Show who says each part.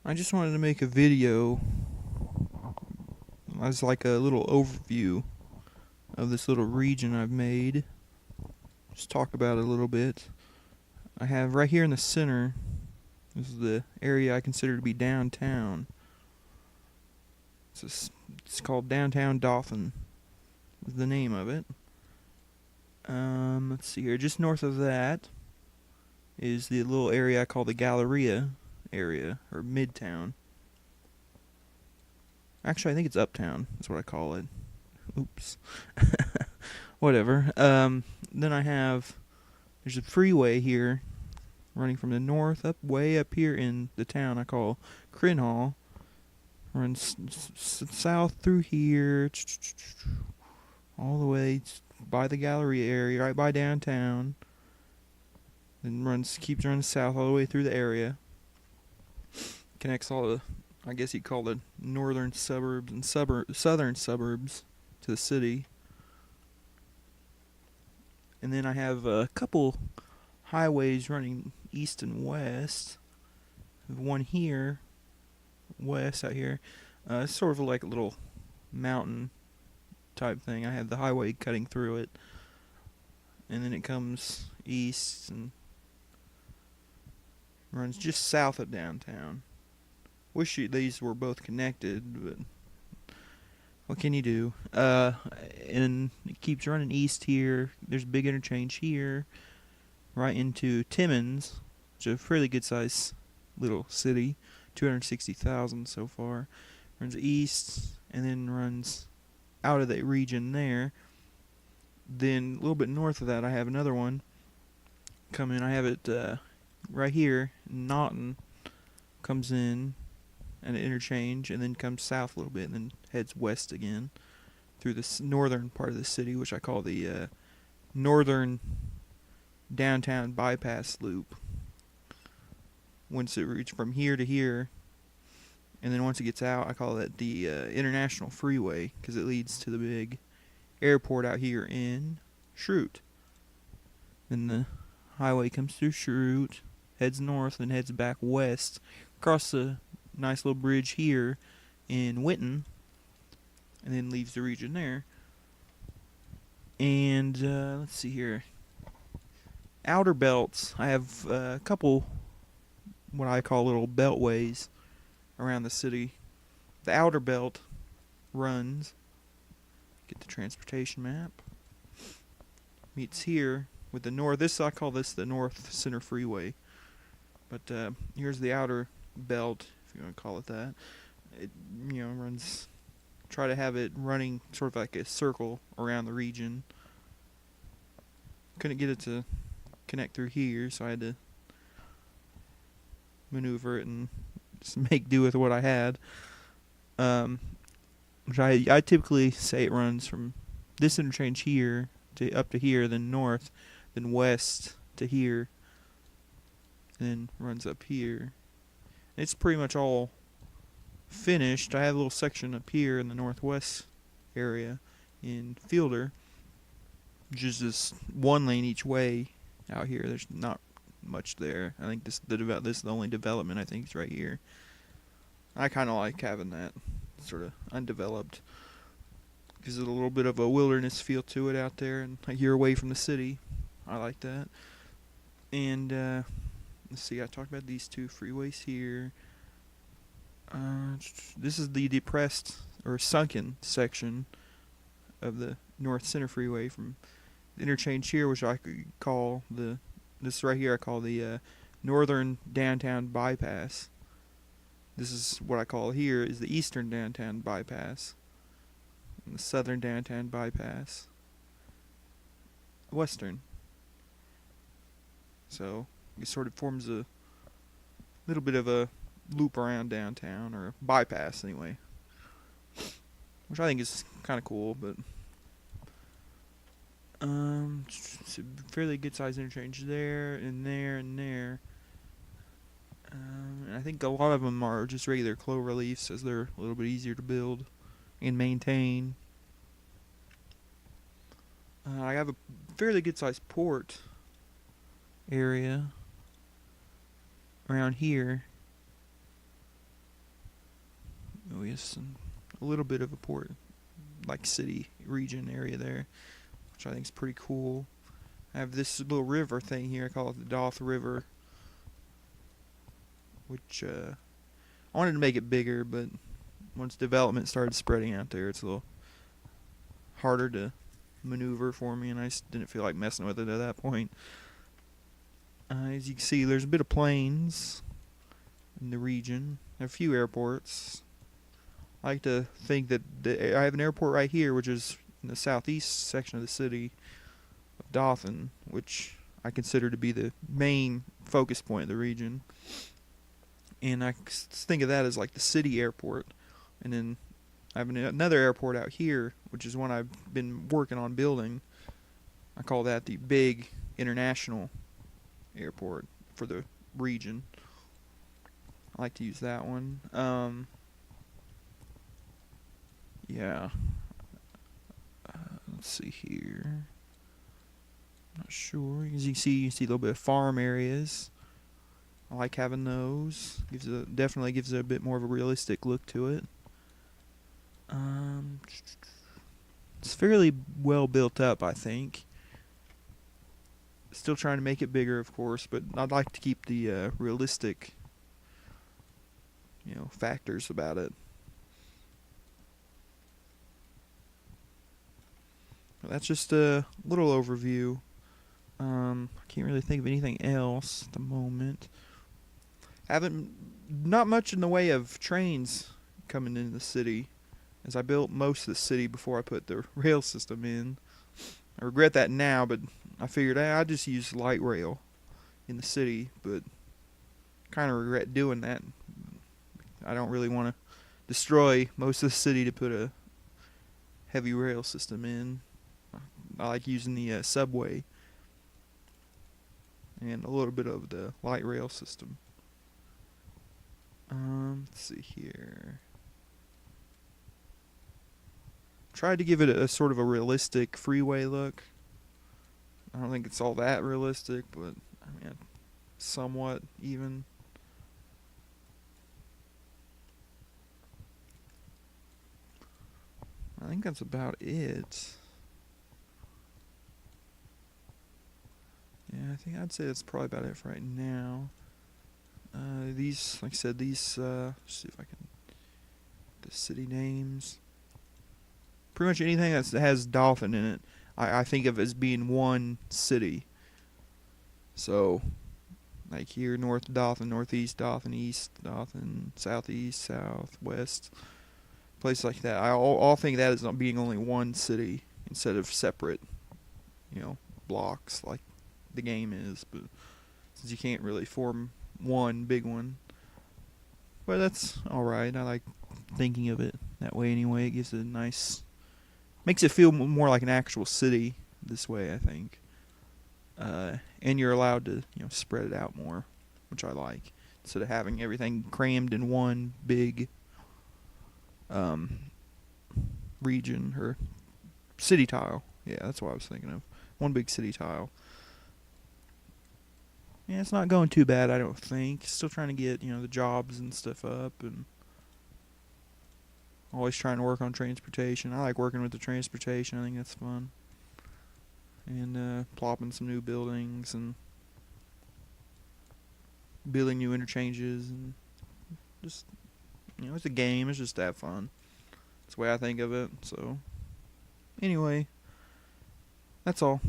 Speaker 1: I just wanted to make a video as like a little overview of this little region I've made. Just talk about it a little bit. I have right here in the center, this is the area I consider to be downtown. It's called Downtown Dothan, is the name of it. Let's see here. Just north of that is the little area I call the Galleria area, or Midtown. Actually, I think it's Uptown. That's what I call it. Oops. Whatever. Then there's a freeway here running from the north up way up here in the town I call Crinhall. Runs south through here, all the way by the Galleria area, right by downtown. Then keeps running south all the way through the area. Connects all the, I guess you'd call the northern suburbs and southern suburbs to the city. And then I have a couple highways running east and west. I have one here, west out here. It's sort of like a little mountain type thing. I have the highway cutting through it. And then it comes east and runs just south of downtown. Wish these were both connected, but what can you do? And it keeps running east here. There's a big interchange here, right into Timmins, which is a fairly good sized little city, 260,000 so far. Runs east and then runs out of the region there. Then a little bit north of that, I have another one coming. I have it right here, Naughton, comes in and an interchange, and then comes south a little bit, and then heads west again through this northern part of the city, which I call the northern downtown bypass loop. Once it reaches from here to here, and then once it gets out, I call it the international freeway, because it leads to the big airport out here in Schrute. Then the highway comes through Schrute, heads north, and heads back west, across the nice little bridge here in Winton, and then leaves the region there. And let's see here. Outer belts. I have a couple what I call little beltways around the city. The outer belt runs, get the transportation map, meets here with the north. I call this the North Center Freeway. But here's the outer belt, if you want to call it that. It runs. Try to have it running sort of like a circle around the region. Couldn't get it to connect through here, so I had to maneuver it and just make do with what I had. Which I typically say it runs from this interchange here to up to here, then north, then west to here, and then runs up here. It's pretty much all finished. I have a little section up here in the northwest area in Fielder, which is just one lane each way out here. There's not much there. I think this is the only development I think is right here. I kind of like having that sort of undeveloped. Gives it a little bit of a wilderness feel to it out there, and like you're away from the city. I like that. And let's see, I talked about these two freeways here. This is the depressed or sunken section of the North Center Freeway from the interchange here, which I could call this right here I call the Northern Downtown Bypass. This is what I call here is the Eastern Downtown Bypass, and the Southern Downtown Bypass, Western. So it sort of forms a little bit of a loop around downtown, or a bypass anyway, which I think is kind of cool. But it's a fairly good sized interchange there and there and there. And I think a lot of them are just regular clover leafs, as they're a little bit easier to build and maintain. I have a fairly good sized port area around here. Louis, and a little bit of a port, like city region area there, which I think is pretty cool. I have this little river thing here. I call it the Dothan River, which I wanted to make it bigger, but once development started spreading out there, it's a little harder to maneuver for me, and I just didn't feel like messing with it at that point. As you can see, there's a bit of plains in the region. A few airports. I like to think that I have an airport right here, which is in the southeast section of the city of Dothan, which I consider to be the main focus point of the region. And I think of that as like the city airport. And then I have another airport out here, which is one I've been working on building. I call that the big international airport for the region. I like to use that one. Yeah. Let's see here. Not sure. As you can see a little bit of farm areas. I like having those. Definitely gives it a bit more of a realistic look to it. It's fairly well built up, I think. Still trying to make it bigger, of course, but I'd like to keep the realistic, factors about it. Well, that's just a little overview. I can't really think of anything else at the moment. Not much in the way of trains coming into the city, as I built most of the city before I put the rail system in. I regret that now, but I figured I'd just use light rail in the city, but kind of regret doing that. I don't really want to destroy most of the city to put a heavy rail system in. I like using the subway and a little bit of the light rail system. Let's see here. Tried to give it a sort of a realistic freeway look. I don't think it's all that realistic, but I mean, somewhat even. I think that's about it. Yeah, I think I'd say that's probably about it for right now. These, like I said, let's see if I can, the city names. Pretty much anything that has Dothan in it, I think of as being one city. So, like here, North Dothan, Northeast Dothan, East Dothan, Southeast, Southwest, places like that. I all think that as being only one city instead of separate, blocks like the game is. But since you can't really form one big one, but that's all right. I like thinking of it that way anyway. It gives it a nice, makes it feel more like an actual city this way, I think. And you're allowed to, spread it out more, which I like, instead of having everything crammed in one big region or city tile. Yeah, that's what I was thinking of. One big city tile. Yeah, it's not going too bad, I don't think. Still trying to get, the jobs and stuff up, and always trying to work on transportation. I like working with the transportation. I think that's fun. And plopping some new buildings and building new interchanges, and just, it's a game. It's just to have fun. That's the way I think of it. So, anyway, that's all.